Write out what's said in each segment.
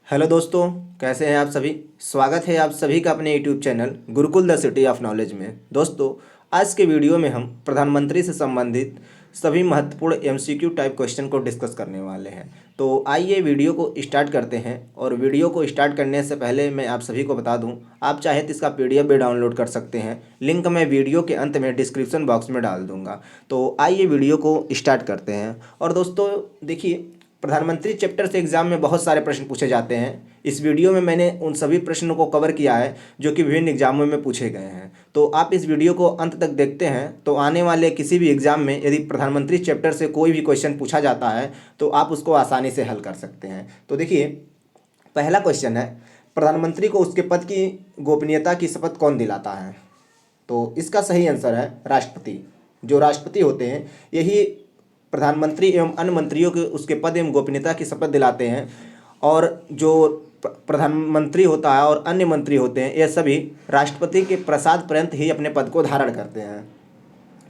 Hello दोस्तों, कैसे हैं आप सभी। स्वागत है आप सभी का अपने YouTube channel Gurukul the city of knowledge में। दोस्तों, आज के वीडियो में हम प्रधानमंत्री से संबंधित सभी महत्वपूर्ण एमसीक्यू टाइप क्वेश्चन को डिस्कस करने वाले हैं। तो आइए वीडियो को स्टार्ट करते हैं। और वीडियो को स्टार्ट करने से पहले मैं आप सभी को बता दूं, आप चाहे तो इसका पीडीएफ भी डाउनलोड कर सकते हैं। लिंक मैं वीडियो के अंत में डिस्क्रिप्शन बॉक्स में डाल दूंगा। तो आइए वीडियो को स्टार्ट करते हैं। और दोस्तों देखिए, प्रधानमंत्री चैप्टर से एग्जाम में बहुत सारे प्रश्न पूछे जाते हैं। इस वीडियो में मैंने उन सभी प्रश्नों को कवर किया है जो कि विभिन्न एग्जामों में पूछे गए हैं। तो आप इस वीडियो को अंत तक देखते हैं तो आने वाले किसी भी एग्जाम में यदि प्रधानमंत्री चैप्टर से कोई भी क्वेश्चन पूछा जाता है तो आप उसको आसानी से हल कर सकते हैं। तो देखिए, पहला क्वेश्चन है, प्रधानमंत्री को उसके पद की गोपनीयता की शपथ कौन दिलाता है। तो इसका सही आंसर है राष्ट्रपति। जो राष्ट्रपति होते हैं यही प्रधानमंत्री एवं अन्य मंत्रियों के उसके पद एवं गोपनीयता की शपथ दिलाते हैं। और जो प्रधानमंत्री होता है और अन्य मंत्री होते हैं, ये सभी राष्ट्रपति के प्रसाद पर्यंत ही अपने पद को धारण करते हैं।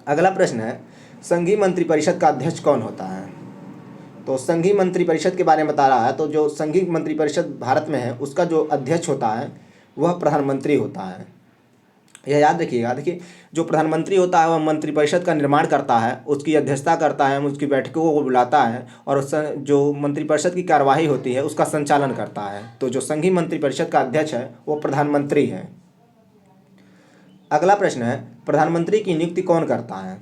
अगला प्रश्न है, संघीय मंत्रिपरिषद का अध्यक्ष कौन होता है। तो संघीय मंत्रिपरिषद के बारे में बता रहा है। तो जो संघीय मंत्रिपरिषद भारत में है उसका जो अध्यक्ष होता है वह प्रधानमंत्री होता है। यह याद रखिएगा। देखिए, जो प्रधानमंत्री होता है वह मंत्रिपरिषद का निर्माण करता है, उसकी अध्यक्षता करता है, उसकी बैठकों को बुलाता है और जो मंत्रिपरिषद की कार्यवाही होती है उसका संचालन करता है। तो जो संघीय मंत्रिपरिषद का अध्यक्ष है वो प्रधानमंत्री है। अगला प्रश्न है, प्रधानमंत्री की नियुक्ति कौन करता है।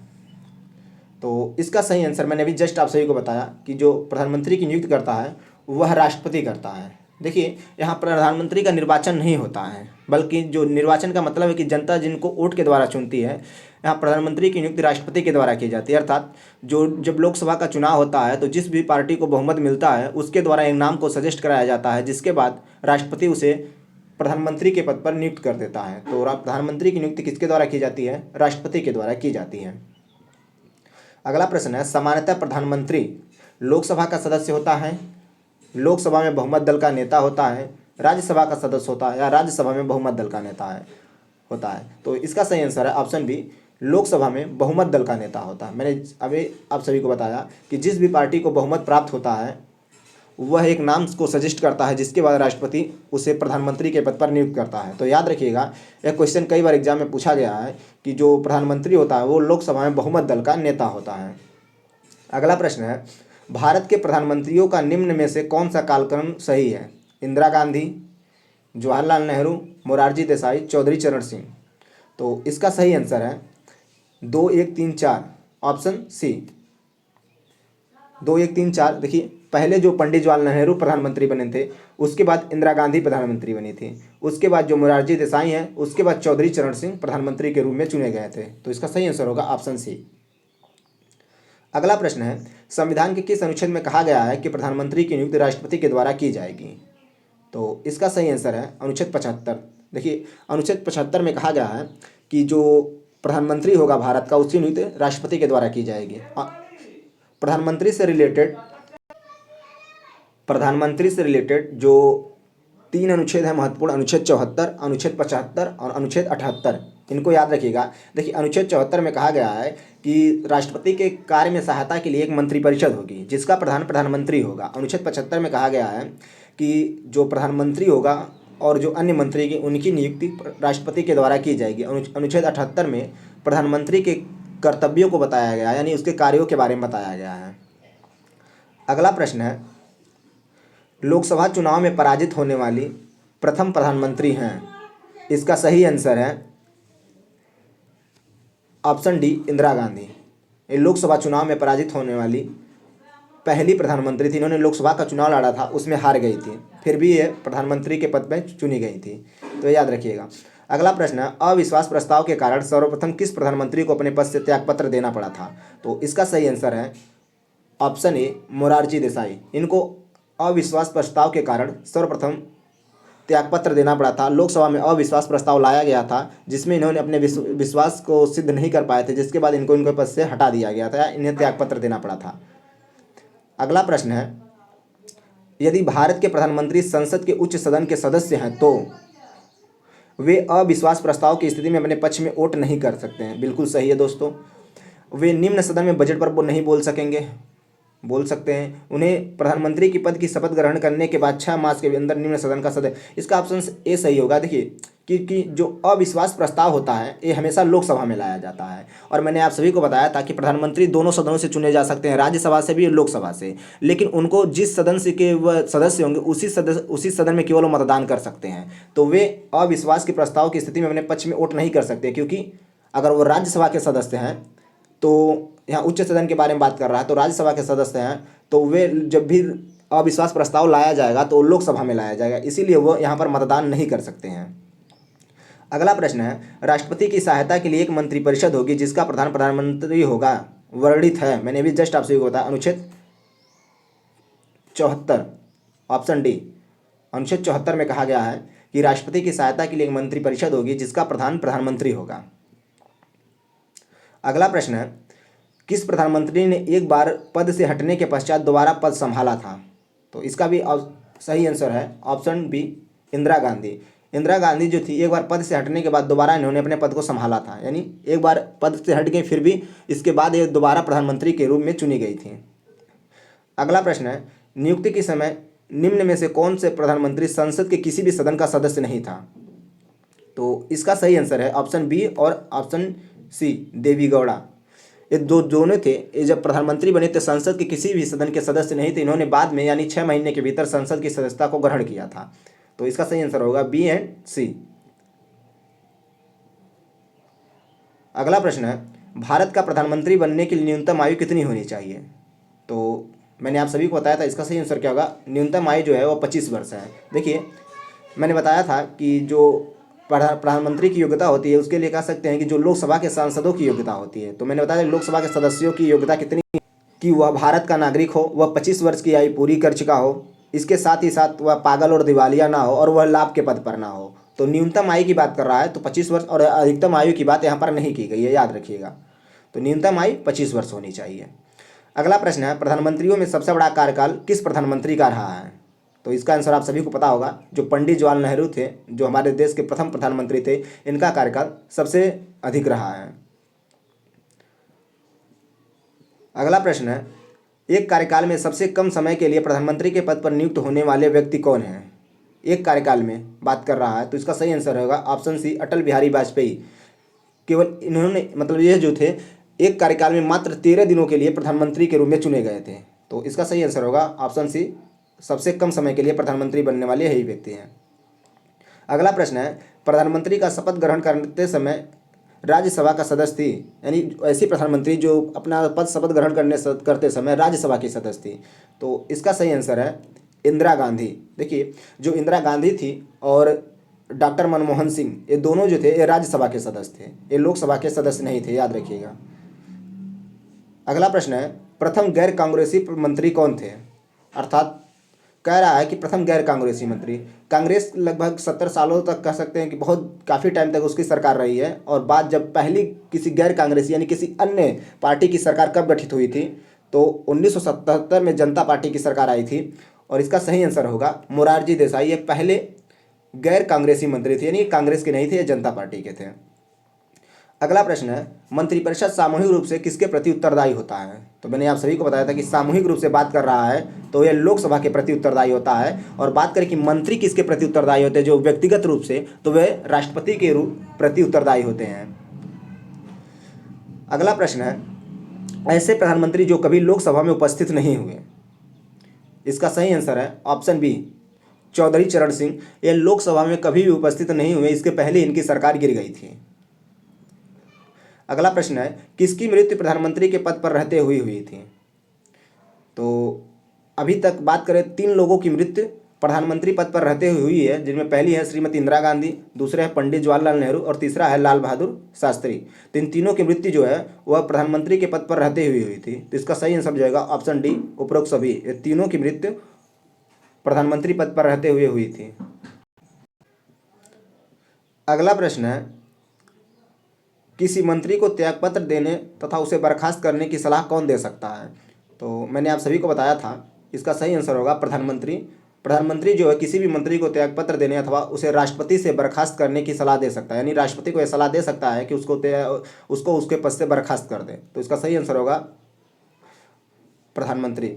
तो इसका सही आंसर मैंने अभी जस्ट आप सभी को बताया कि जो प्रधानमंत्री की नियुक्ति करता है वह राष्ट्रपति करता है। देखिए, यहाँ प्रधानमंत्री का निर्वाचन नहीं होता है, बल्कि जो निर्वाचन का मतलब है कि जनता जिनको वोट के द्वारा चुनती है, यहाँ प्रधानमंत्री की नियुक्ति राष्ट्रपति के द्वारा की जाती है। अर्थात जब लोकसभा का चुनाव होता है तो जिस भी पार्टी को बहुमत मिलता है उसके द्वारा एक नाम को सजेस्ट कराया जाता है, जिसके बाद राष्ट्रपति उसे प्रधानमंत्री के पद पर नियुक्त कर देता है। तो प्रधानमंत्री की नियुक्ति किसके द्वारा की जाती है, राष्ट्रपति के द्वारा की जाती है। अगला प्रश्न है, सामान्यतः प्रधानमंत्री लोकसभा का सदस्य होता है, लोकसभा में बहुमत दल का नेता होता है, राज्यसभा का सदस्य होता है, या राज्यसभा में बहुमत दल का नेता होता है। तो इसका सही आंसर है ऑप्शन बी, लोकसभा में बहुमत दल का नेता होता है। मैंने अभी आप सभी को बताया कि जिस भी पार्टी को बहुमत प्राप्त होता है वह एक नाम को सजेस्ट करता है, जिसके बाद राष्ट्रपति उसे प्रधानमंत्री के पद पर नियुक्त करता है। तो याद रखिएगा, यह क्वेश्चन कई बार एग्जाम में पूछा गया है कि जो प्रधानमंत्री होता है वो लोकसभा में बहुमत दल का नेता होता है। अगला प्रश्न है, भारत के प्रधानमंत्रियों का निम्न में से कौन सा कालक्रम सही है। इंदिरा गांधी, जवाहरलाल नेहरू, मोरारजी देसाई, चौधरी चरण सिंह। तो इसका सही आंसर है 2 1 3 4, ऑप्शन सी 2 1 3 4। देखिए, पहले जो पंडित जवाहरलाल नेहरू प्रधानमंत्री बने थे, उसके बाद इंदिरा गांधी प्रधानमंत्री बनी थी, उसके बाद जो मोरारजी देसाई हैं, उसके बाद चौधरी चरण सिंह प्रधानमंत्री के रूप में चुने गए थे। तो इसका सही आंसर होगा ऑप्शन सी। अगला प्रश्न है, संविधान के किस अनुच्छेद में कहा गया है कि प्रधानमंत्री की नियुक्ति राष्ट्रपति के द्वारा की जाएगी। तो इसका सही आंसर है अनुच्छेद 75। देखिए, अनुच्छेद 75 में कहा गया है कि जो प्रधानमंत्री होगा भारत का उसकी नियुक्ति राष्ट्रपति के द्वारा की जाएगी। प्रधानमंत्री से रिलेटेड जो 3 अनुच्छेद है महत्वपूर्ण, अनुच्छेद 74, अनुच्छेद 75 और अनुच्छेद 78, इनको याद रखिएगा। देखिए, अनुच्छेद 74 में कहा गया है कि राष्ट्रपति के कार्य में सहायता के लिए एक मंत्रिपरिषद होगी जिसका प्रधानमंत्री होगा। अनुच्छेद 75 में कहा गया है कि जो प्रधानमंत्री होगा और जो अन्य मंत्री की उनकी नियुक्ति राष्ट्रपति के द्वारा की जाएगी। अनुच्छेद 78 में प्रधानमंत्री के कर्तव्यों को बताया गया है, यानी उसके कार्यों के बारे में बताया गया है। अगला प्रश्न है, लोकसभा चुनाव में पराजित होने वाली प्रथम प्रधानमंत्री हैं। इसका सही आंसर है ऑप्शन डी, इंदिरा गांधी। ये लोकसभा चुनाव में पराजित होने वाली पहली प्रधानमंत्री थी। इन्होंने लोकसभा का चुनाव लड़ा था, उसमें हार गई थी, फिर भी ये प्रधानमंत्री के पद पर चुनी गई थी। तो याद रखिएगा। अगला प्रश्न है, अविश्वास प्रस्ताव के कारण सर्वप्रथम किस प्रधानमंत्री को अपने पद से त्यागपत्र देना पड़ा था। तो इसका सही आंसर है ऑप्शन ए, मोरारजी देसाई। इनको अविश्वास प्रस्ताव के कारण सर्वप्रथम त्यागपत्र देना पड़ा था। लोकसभा में अविश्वास प्रस्ताव लाया गया था जिसमें इन्होंने अपने विश्वास को सिद्ध नहीं कर पाए थे, जिसके बाद इनको इनके पद से हटा दिया गया था, इन्हें त्यागपत्र देना पड़ा था। अगला प्रश्न है, यदि भारत के प्रधानमंत्री संसद के उच्च सदन के सदस्य हैं तो वे अविश्वास प्रस्ताव की स्थिति में अपने पक्ष में वोट नहीं कर सकते हैं। बिल्कुल सही है दोस्तों। वे निम्न सदन में बजट पर नहीं बोल सकेंगे, बोल सकते हैं। उन्हें प्रधानमंत्री की पद की शपथ ग्रहण करने के बाद 6 मास के अंदर निम्न सदन का सदस्य। इसका ऑप्शन ए सही होगा। देखिए कि जो अविश्वास प्रस्ताव होता है ये हमेशा लोकसभा में लाया जाता है, और मैंने आप सभी को बताया था कि प्रधानमंत्री दोनों सदनों से चुने जा सकते हैं, राज्यसभा से भी और लोकसभा से। लेकिन उनको जिस सदन से के वह सदस्य होंगे उसी सदन में केवल वो मतदान कर सकते हैं। तो वे अविश्वास के प्रस्ताव की स्थिति में अपने पक्ष में वोट नहीं कर सकते, क्योंकि अगर वो राज्यसभा के सदस्य हैं, तो यहाँ उच्च सदन के बारे में बात कर रहा है, तो राज्यसभा के सदस्य हैं, तो वे जब भी अविश्वास प्रस्ताव लाया जाएगा तो लोकसभा में लाया जाएगा, इसीलिए वो यहाँ पर मतदान नहीं कर सकते हैं। अगला प्रश्न है, राष्ट्रपति की सहायता के लिए एक मंत्रिपरिषद होगी जिसका प्रधान प्रधानमंत्री होगा, वर्णित है। मैंने भी जस्ट आपसे बताया, अनुच्छेद 74, ऑप्शन डी। अनुच्छेद 74 में कहा गया है कि राष्ट्रपति की सहायता के लिए एक मंत्रिपरिषद होगी जिसका प्रधान प्रधानमंत्री होगा। अगला प्रश्न है, किस प्रधानमंत्री ने एक बार पद से हटने के पश्चात दोबारा पद संभाला था? तो इसका भी सही आंसर है ऑप्शन बी, इंदिरा गांधी। इंदिरा गांधी जो थी, एक बार पद से हटने के बाद दोबारा इन्होंने अपने पद को संभाला था, यानी एक बार पद से हट गई, फिर भी इसके बाद ये दोबारा प्रधानमंत्री के रूप में चुनी गई थी। अगला प्रश्न है, नियुक्ति के समय निम्न में से कौन से प्रधानमंत्री संसद के किसी भी सदन का सदस्य नहीं था? तो इसका सही आंसर है ऑप्शन बी और ऑप्शन सी, देवी गौड़ा। ये दोनों थे, ये जब प्रधानमंत्री बने थे संसद के किसी भी सदन के सदस्य नहीं थे, इन्होंने बाद में यानी 6 महीने के भीतर संसद की सदस्यता को ग्रहण किया था। तो इसका सही आंसर होगा बी एंड सी। अगला प्रश्न है, भारत का प्रधानमंत्री बनने के लिए न्यूनतम आयु कितनी होनी चाहिए? तो मैंने आप सभी को बताया था, इसका सही आंसर क्या होगा, न्यूनतम आयु जो है वो 25 वर्ष है। देखिए मैंने बताया था कि जो प्रधानमंत्री की योग्यता होती है उसके लिए कह सकते हैं कि जो लोकसभा के सांसदों की योग्यता होती है, तो मैंने बताया लोकसभा के सदस्यों की योग्यता कितनी, कि वह भारत का नागरिक हो, वह 25 वर्ष की आयु पूरी कर चुका हो, इसके साथ ही साथ वह पागल और दिवालिया ना हो, और वह लाभ के पद पर ना हो। तो न्यूनतम आयु की बात कर रहा है तो 25 वर्ष, और अधिकतम आयु की बात यहाँ पर नहीं की गई है, याद रखिएगा। तो न्यूनतम आयु 25 वर्ष होनी चाहिए। अगला प्रश्न है, प्रधानमंत्रियों में सबसे बड़ा कार्यकाल किस प्रधानमंत्री का रहा है? तो इसका आंसर आप सभी को पता होगा, जो पंडित जवाहरलाल नेहरू थे, जो हमारे देश के प्रथम प्रधानमंत्री थे, इनका कार्यकाल सबसे अधिक रहा है। अगला प्रश्न है, एक कार्यकाल में सबसे कम समय के लिए प्रधानमंत्री के पद पर नियुक्त होने वाले व्यक्ति कौन हैं? एक कार्यकाल में बात कर रहा है, तो इसका सही आंसर होगा ऑप्शन सी, अटल बिहारी वाजपेयी। केवल इन्होंने, मतलब ये जो थे, एक कार्यकाल में मात्र 13 दिनों के लिए प्रधानमंत्री के रूप में चुने गए थे। तो इसका सही आंसर होगा ऑप्शन सी, सबसे कम समय के लिए प्रधानमंत्री बनने वाले यही व्यक्ति हैं। अगला प्रश्न है, प्रधानमंत्री का शपथ ग्रहण करते समय राज्यसभा का सदस्य थी, यानी ऐसी प्रधानमंत्री जो अपना पद शपथ ग्रहण करते समय राज्यसभा की सदस्य थी। तो इसका सही आंसर है इंदिरा गांधी। देखिए जो इंदिरा गांधी थी और डॉक्टर मनमोहन सिंह, ये दोनों जो थे ये राज्यसभा के सदस्य थे, ये लोकसभा के सदस्य नहीं थे, याद रखिएगा। अगला प्रश्न है, प्रथम गैर कांग्रेसी मंत्री कौन थे? अर्थात कह रहा है कि प्रथम गैर कांग्रेसी मंत्री, कांग्रेस लगभग 70 सालों तक कह सकते हैं कि बहुत काफ़ी टाइम तक उसकी सरकार रही है, और बाद जब पहली किसी गैर कांग्रेसी यानी किसी अन्य पार्टी की सरकार कब गठित हुई थी, तो 1977 में जनता पार्टी की सरकार आई थी, और इसका सही आंसर होगा मोरारजी देसाई। ये पहले गैर कांग्रेसी मंत्री थे, यानी कांग्रेस के नहीं थे, ये जनता पार्टी के थे। अगला प्रश्न है, मंत्रिपरिषद सामूहिक रूप से किसके प्रति उत्तरदायी होता है? तो मैंने आप सभी को बताया था कि सामूहिक रूप से बात कर रहा है तो यह लोकसभा के प्रति उत्तरदायी होता है, और बात करें कि मंत्री किसके प्रति उत्तरदायी होते हैं जो व्यक्तिगत रूप से, तो वे राष्ट्रपति के प्रति उत्तरदायी होते हैं। अगला प्रश्न है, ऐसे प्रधानमंत्री जो कभी लोकसभा में उपस्थित नहीं हुए। इसका सही आंसर है ऑप्शन बी, चौधरी चरण सिंह। ये लोकसभा में कभी भी उपस्थित नहीं हुए, इसके पहले इनकी सरकार गिर गई थी। अगला प्रश्न है, किसकी मृत्यु प्रधानमंत्री के पद पर रहते हुए हुई थी? तो अभी तक बात करें 3 लोगों की मृत्यु प्रधानमंत्री पद पर रहते हुए हुई है, जिनमें पहली है श्रीमती इंदिरा गांधी, दूसरे है पंडित जवाहरलाल नेहरू, और तीसरा है लाल बहादुर शास्त्री। तो इन तीनों की मृत्यु जो है वह प्रधानमंत्री के पद पर रहते हुए हुई थी। तो इसका सही आंसर जाएगा ऑप्शन डी, उपरोक्त सभी। ये तीनों की मृत्यु प्रधानमंत्री पद पर रहते हुए हुई थी। अगला प्रश्न है, किसी मंत्री को त्यागपत्र देने तथा उसे बर्खास्त करने की सलाह कौन दे सकता है? तो मैंने आप सभी को बताया था, इसका सही आंसर होगा प्रधानमंत्री। प्रधानमंत्री जो है किसी भी मंत्री को त्यागपत्र देने अथवा उसे राष्ट्रपति से बर्खास्त करने की सलाह दे सकता है, यानी राष्ट्रपति को यह सलाह दे सकता है कि उसको उसके पद से बर्खास्त कर दे। तो इसका सही आंसर होगा प्रधानमंत्री।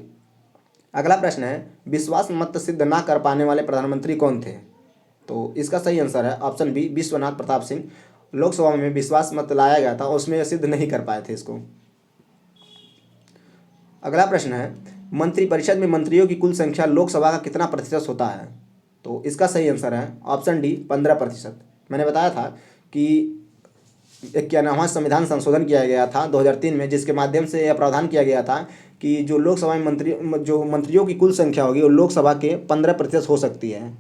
अगला प्रश्न है, विश्वास मत सिद्ध ना कर पाने वाले प्रधानमंत्री कौन थे? तो इसका सही आंसर है ऑप्शन बी, विश्वनाथ प्रताप सिंह। लोकसभा में विश्वास मत लाया गया था, उसमें ये सिद्ध नहीं कर पाए थे इसको। अगला प्रश्न है, मंत्रिपरिषद में मंत्रियों की कुल संख्या लोकसभा का कितना प्रतिशत होता है? तो इसका सही आंसर है ऑप्शन डी, 15%। मैंने बताया था कि 91वां संविधान संशोधन किया गया था 2003 में, जिसके माध्यम से यह प्रावधान किया गया था कि जो लोकसभा में मंत्रियों की कुल संख्या होगी वो लोकसभा के 15% हो सकती है।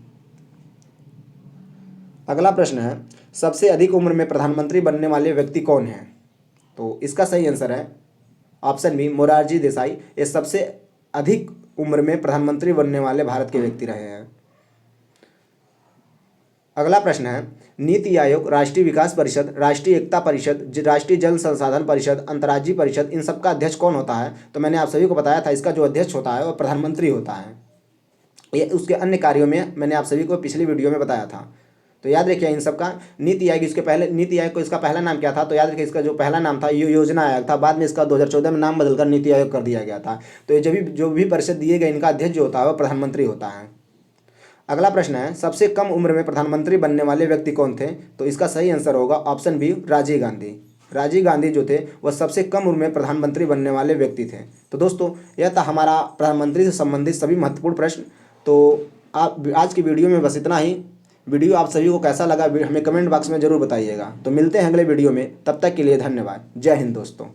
अगला प्रश्न है, सबसे अधिक उम्र में प्रधानमंत्री बनने वाले व्यक्ति कौन हैं? तो इसका सही आंसर है ऑप्शन बी, मोरारजी देसाई। ये सबसे अधिक उम्र में प्रधानमंत्री बनने वाले भारत के व्यक्ति रहे हैं। अगला प्रश्न है, नीति आयोग, राष्ट्रीय विकास परिषद, राष्ट्रीय एकता परिषद, राष्ट्रीय जल संसाधन परिषद, अंतर्राज्यीय परिषद, इन सबका अध्यक्ष कौन होता है? तो मैंने आप सभी को बताया था इसका जो अध्यक्ष होता है वो प्रधानमंत्री होता है। ये उसके अन्य कार्यों में मैंने आप सभी को पिछली वीडियो में बताया था। तो याद रखिए इन सबका। नीति आयोग, इसके पहले नीति आयोग को इसका पहला नाम क्या था? तो याद रखिए इसका जो पहला नाम था योजना आयोग था, बाद में इसका 2014 में नाम बदलकर नीति आयोग कर दिया गया था। तो ये जो भी परिषद दिए गए इनका अध्यक्ष जो होता है वह प्रधानमंत्री होता है। अगला प्रश्न है, सबसे कम उम्र में प्रधानमंत्री बनने वाले व्यक्ति कौन थे? तो इसका सही आंसर होगा ऑप्शन बी, राजीव गांधी। राजीव गांधी जो थे वह सबसे कम उम्र में प्रधानमंत्री बनने वाले व्यक्ति थे। तो दोस्तों यह था हमारा प्रधानमंत्री से संबंधित सभी महत्वपूर्ण प्रश्न। तो आप आज की वीडियो में बस इतना ही। वीडियो आप सभी को कैसा लगा हमें कमेंट बॉक्स में ज़रूर बताइएगा। तो मिलते हैं अगले वीडियो में, तब तक के लिए धन्यवाद। जय हिंद दोस्तों।